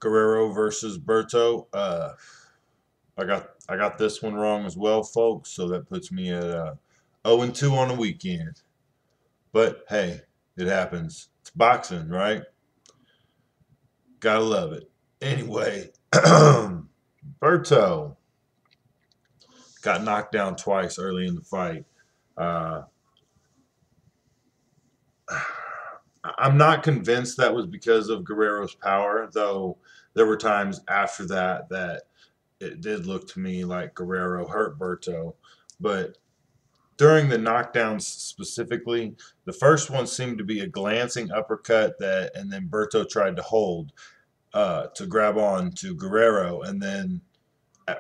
Guerrero versus Berto. I got this one wrong as well, folks. So that puts me at 0-2 on the weekend. But hey, it happens. It's boxing, right? Gotta love it. Anyway, Berto got knocked down twice early in the fight. Uh, I'm not convinced that was because of Guerrero's power, though there were times after that it did look to me like Guerrero hurt Berto. But during the knockdowns specifically, the first one seemed to be a glancing uppercut that, and then Berto tried to hold to grab on to Guerrero, and then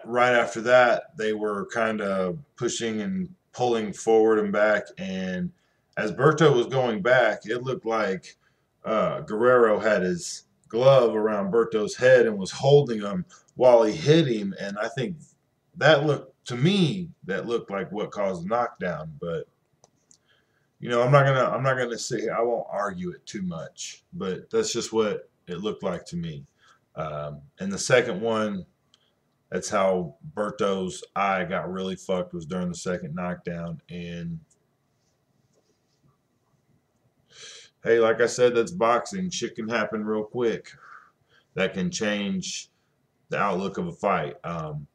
right after that, they were kind of pushing and pulling forward and back. And as Berto was going back, it looked like Guerrero had his glove around Berto's head and was holding him while he hit him. And I think that looked to me that looked like what caused the knockdown. But I'm not gonna say I won't argue it too much. But that's just what it looked like to me. And the second one, that's how Berto's eye got really fucked, was during the second knockdown. And hey, like I said, that's boxing. Shit can happen real quick. That can change the outlook of a fight. I'm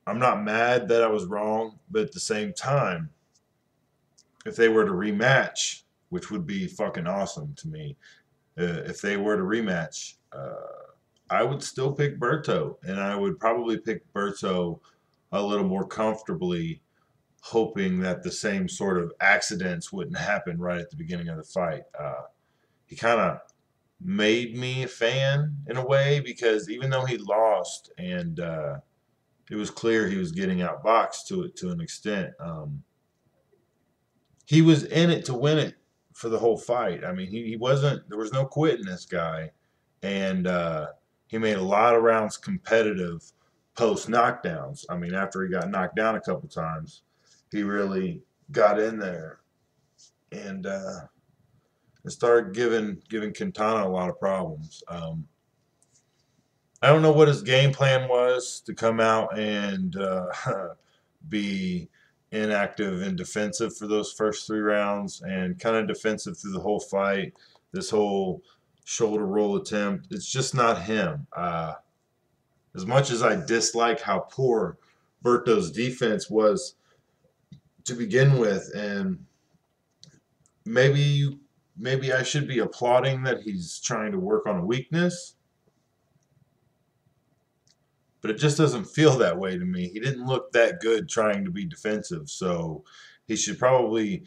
not mad that I was wrong, but at the same time, if they were to rematch, which would be fucking awesome to me, if they were to rematch, I would still pick Berto, and I would probably pick Berto a little more comfortably, hoping that the same sort of accidents wouldn't happen right at the beginning of the fight. He kind of made me a fan in a way, because even though he lost and it was clear he was getting outboxed to an extent, he was in it to win it for the whole fight. I mean, he wasn't. There was no quitting this guy, and he made a lot of rounds competitive post knockdowns. I mean, after he got knocked down a couple times, he really got in there and started giving Quintana a lot of problems. I don't know what his game plan was to come out and be inactive and defensive for those first three rounds, and kind of defensive through the whole fight. This whole shoulder roll attempt, it's just not him. As much as I dislike how poor Berto's defense was to begin with, and maybe I should be applauding that he's trying to work on a weakness, but it just doesn't feel that way to me. He didn't look that good trying to be defensive, so he should probably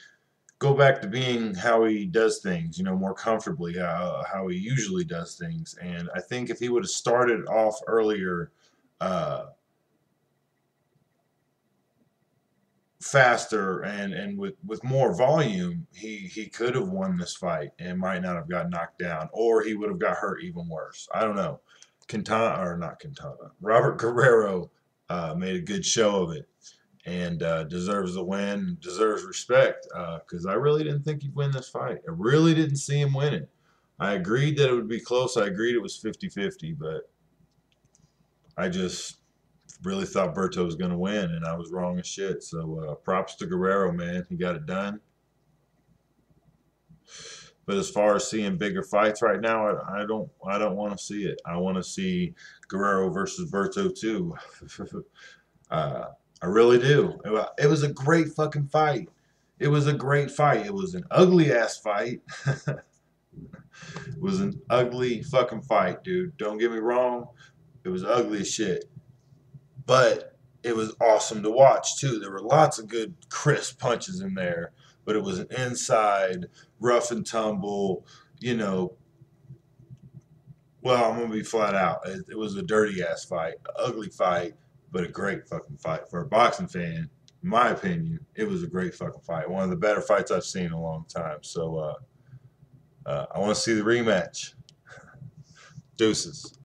go back to being how he does things, more comfortably, how he usually does things. And I think if he would have started off earlier, uh, faster, and with more volume, he could have won this fight and might not have got knocked down, or he would have got hurt even worse. I don't know. Quintana, or not Quintana, Robert Guerrero made a good show of it, and deserves the win, deserves respect, because I really didn't think he'd win this fight. I really didn't see him winning. I agreed that it would be close. I agreed it was 50-50, but I just really thought Berto was going to win, and I was wrong as shit. So props to Guerrero, man. He got it done. But as far as seeing bigger fights right now, I don't want to see it. I want to see Guerrero versus Berto too. I really do. It was a great fucking fight. It was a great fight. It was an ugly ass fight. It was an ugly fucking fight, dude. Don't get me wrong. It was ugly as shit. But it was awesome to watch too. There were lots of good crisp punches in there, but it was an inside rough and tumble. You know, well, I'm gonna be flat out. It was a dirty ass fight, an ugly fight, but a great fucking fight for a boxing fan. In my opinion, it was a great fucking fight. One of the better fights I've seen in a long time. So I want to see the rematch. Deuces.